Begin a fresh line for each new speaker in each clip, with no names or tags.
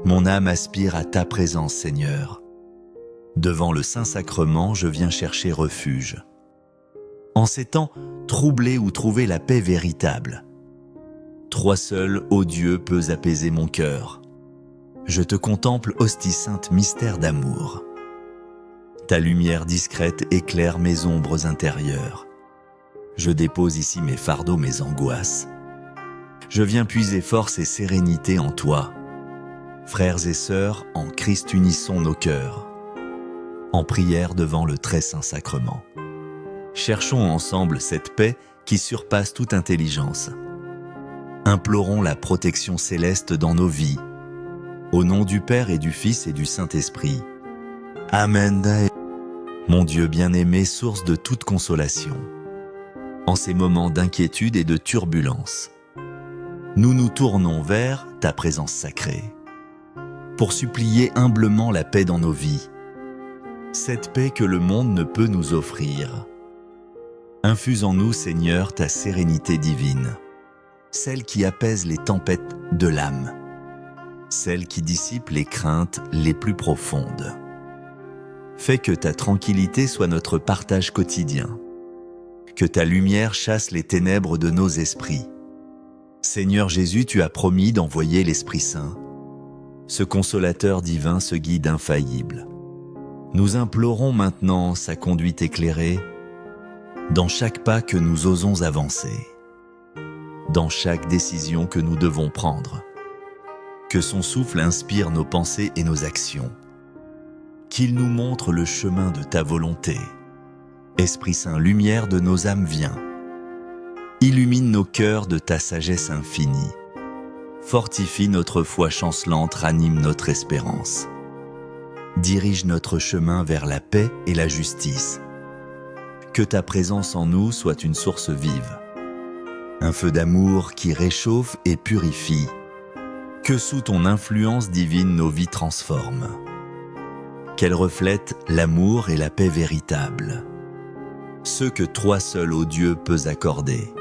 Mon âme aspire à ta présence, Seigneur. Devant le Saint-Sacrement, je viens chercher refuge. En ces temps, troubler ou trouver la paix véritable. Toi seul, ô Dieu, peux apaiser mon cœur. Je te contemple, hostie sainte, mystère d'amour. Ta lumière discrète éclaire mes ombres intérieures. Je dépose ici mes fardeaux, mes angoisses. Je viens puiser force et sérénité en toi. Frères et sœurs, en Christ unissons nos cœurs. En prière devant le très saint sacrement. Cherchons ensemble cette paix qui surpasse toute intelligence. Implorons la protection céleste dans nos vies. Au nom du Père et du Fils et du Saint-Esprit. Amen. Mon Dieu bien-aimé, source de toute consolation. En ces moments d'inquiétude et de turbulence, nous nous tournons vers ta présence sacrée, pour supplier humblement la paix dans nos vies, cette paix que le monde ne peut nous offrir. Infuse en nous, Seigneur, ta sérénité divine, celle qui apaise les tempêtes de l'âme, celle qui dissipe les craintes les plus profondes. Fais que ta tranquillité soit notre partage quotidien, que ta lumière chasse les ténèbres de nos esprits. Seigneur Jésus, tu as promis d'envoyer l'Esprit Saint, ce consolateur divin, ce guide infaillible. Nous implorons maintenant sa conduite éclairée dans chaque pas que nous osons avancer, dans chaque décision que nous devons prendre. Que son souffle inspire nos pensées et nos actions. Qu'il nous montre le chemin de ta volonté. Esprit Saint, lumière de nos âmes, viens. Illumine nos cœurs de ta sagesse infinie. Fortifie notre foi chancelante, ranime notre espérance. Dirige notre chemin vers la paix et la justice. Que ta présence en nous soit une source vive. Un feu d'amour qui réchauffe et purifie. Que sous ton influence divine nos vies transforment. Qu'elles reflètent l'amour et la paix véritable. Ceux que toi seul, ô Dieu, peux accorder.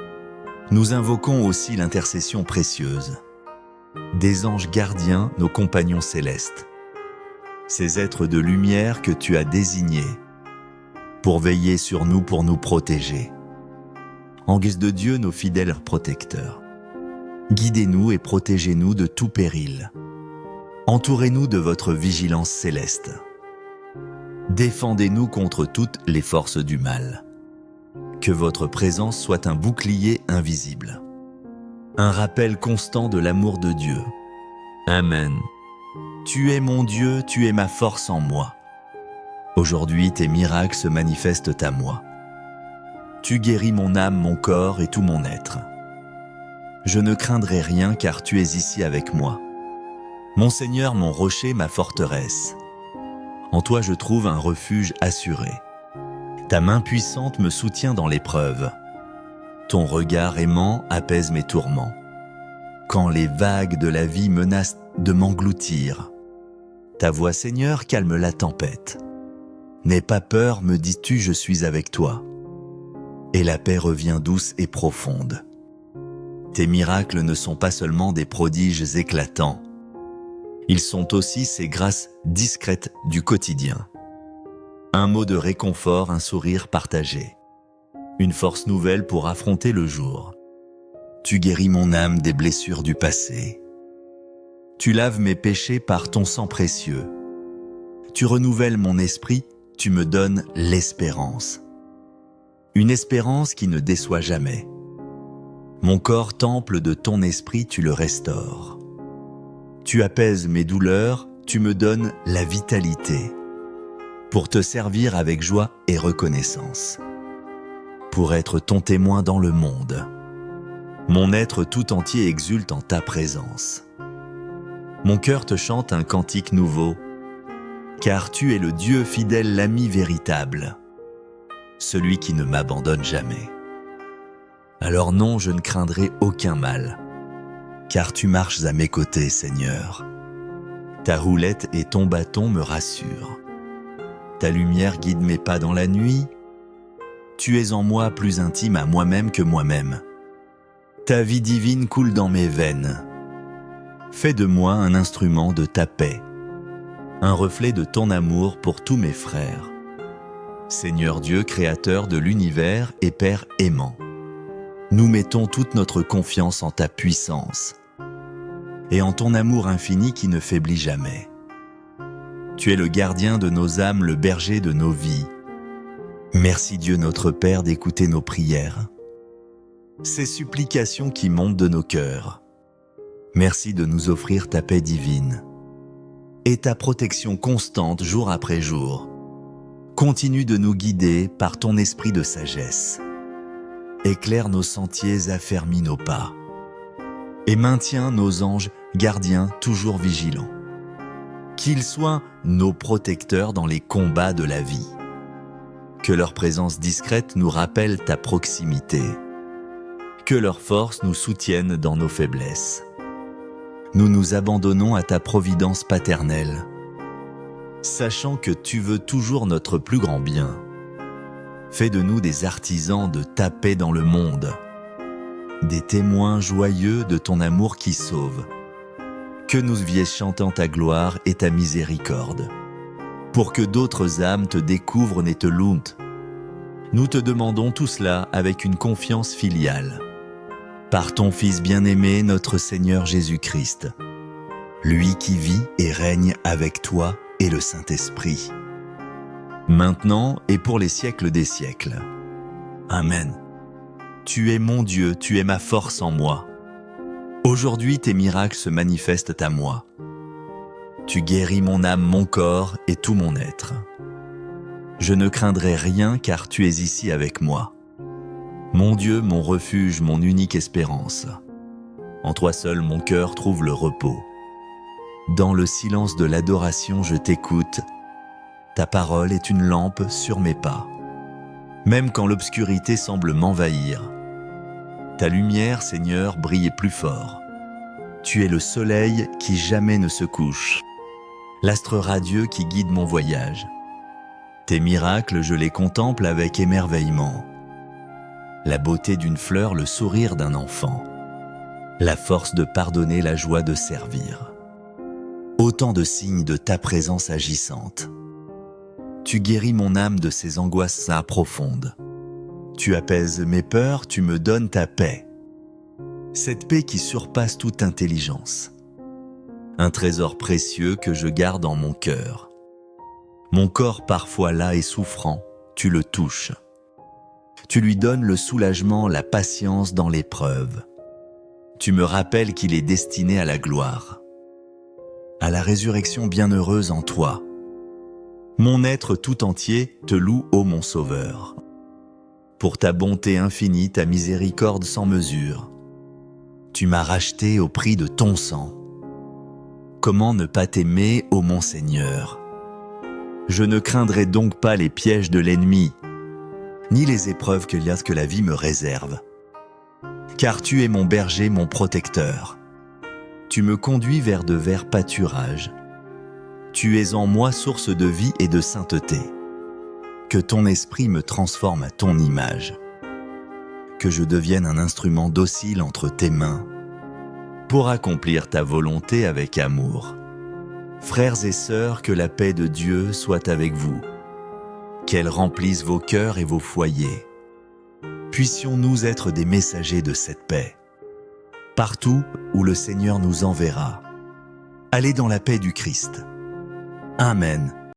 Nous invoquons aussi l'intercession précieuse des anges gardiens, nos compagnons célestes, ces êtres de lumière que tu as désignés pour veiller sur nous, pour nous protéger. En guise de Dieu, nos fidèles protecteurs, guidez-nous et protégez-nous de tout péril. Entourez-nous de votre vigilance céleste. Défendez-nous contre toutes les forces du mal. Que votre présence soit un bouclier invisible, un rappel constant de l'amour de Dieu. Amen. Tu es mon Dieu, tu es ma force en moi. Aujourd'hui, tes miracles se manifestent à moi. Tu guéris mon âme, mon corps et tout mon être. Je ne craindrai rien car tu es ici avec moi. Mon Seigneur, mon rocher, ma forteresse. En toi je trouve un refuge assuré. Ta main puissante me soutient dans l'épreuve. Ton regard aimant apaise mes tourments. Quand les vagues de la vie menacent de m'engloutir, ta voix, Seigneur, calme la tempête. N'aie pas peur, me dis-tu, je suis avec toi. Et la paix revient douce et profonde. Tes miracles ne sont pas seulement des prodiges éclatants. Ils sont aussi ces grâces discrètes du quotidien. Un mot de réconfort, un sourire partagé. Une force nouvelle pour affronter le jour. Tu guéris mon âme des blessures du passé. Tu laves mes péchés par ton sang précieux. Tu renouvelles mon esprit, tu me donnes l'espérance. Une espérance qui ne déçoit jamais. Mon corps, temple de ton esprit, tu le restaures. Tu apaises mes douleurs, tu me donnes la vitalité. Pour te servir avec joie et reconnaissance. Pour être ton témoin dans le monde. Mon être tout entier exulte en ta présence. Mon cœur te chante un cantique nouveau, car tu es le Dieu fidèle, l'ami véritable, celui qui ne m'abandonne jamais. Alors non, je ne craindrai aucun mal, car tu marches à mes côtés, Seigneur. Ta roulette et ton bâton me rassurent. Ta lumière guide mes pas dans la nuit. Tu es en moi plus intime à moi-même que moi-même. Ta vie divine coule dans mes veines. Fais de moi un instrument de ta paix, un reflet de ton amour pour tous mes frères. Seigneur Dieu, créateur de l'univers et Père aimant, nous mettons toute notre confiance en ta puissance et en ton amour infini qui ne faiblit jamais. Tu es le gardien de nos âmes, le berger de nos vies. Merci Dieu notre Père d'écouter nos prières, ces supplications qui montent de nos cœurs. Merci de nous offrir ta paix divine et ta protection constante jour après jour. Continue de nous guider par ton esprit de sagesse. Éclaire nos sentiers, affermis nos pas et maintiens nos anges gardiens toujours vigilants. Qu'ils soient nos protecteurs dans les combats de la vie. Que leur présence discrète nous rappelle ta proximité. Que leur force nous soutienne dans nos faiblesses. Nous nous abandonnons à ta providence paternelle, sachant que tu veux toujours notre plus grand bien. Fais de nous des artisans de ta paix dans le monde, des témoins joyeux de ton amour qui sauve. Que nous vivions chantant ta gloire et ta miséricorde, pour que d'autres âmes te découvrent et te louent. Nous te demandons tout cela avec une confiance filiale. Par ton Fils bien-aimé, notre Seigneur Jésus-Christ, lui qui vit et règne avec toi et le Saint-Esprit, maintenant et pour les siècles des siècles. Amen. Tu es mon Dieu, tu es ma force en moi. Aujourd'hui, tes miracles se manifestent à moi. Tu guéris mon âme, mon corps et tout mon être. Je ne craindrai rien car tu es ici avec moi. Mon Dieu, mon refuge, mon unique espérance. En toi seul, mon cœur trouve le repos. Dans le silence de l'adoration, je t'écoute. Ta parole est une lampe sur mes pas. Même quand l'obscurité semble m'envahir, ta lumière, Seigneur, brille plus fort. Tu es le soleil qui jamais ne se couche, l'astre radieux qui guide mon voyage. Tes miracles, je les contemple avec émerveillement. La beauté d'une fleur, le sourire d'un enfant. La force de pardonner, la joie de servir. Autant de signes de ta présence agissante. Tu guéris mon âme de ses angoisses profondes. Tu apaises mes peurs, tu me donnes ta paix. Cette paix qui surpasse toute intelligence. Un trésor précieux que je garde en mon cœur. Mon corps parfois las et souffrant, tu le touches. Tu lui donnes le soulagement, la patience dans l'épreuve. Tu me rappelles qu'il est destiné à la gloire, à la résurrection bienheureuse en toi. Mon être tout entier te loue, ô mon Sauveur. Pour ta bonté infinie, ta miséricorde sans mesure. Tu m'as racheté au prix de ton sang. Comment ne pas t'aimer, ô mon Seigneur? Je ne craindrai donc pas les pièges de l'ennemi, ni les épreuves que la vie me réserve. Car tu es mon berger, mon protecteur. Tu me conduis vers de verts pâturages. Tu es en moi source de vie et de sainteté. Que ton esprit me transforme à ton image. Que je devienne un instrument docile entre tes mains, pour accomplir ta volonté avec amour. Frères et sœurs, que la paix de Dieu soit avec vous. Qu'elle remplisse vos cœurs et vos foyers. Puissions-nous être des messagers de cette paix, partout où le Seigneur nous enverra. Allez dans la paix du Christ. Amen.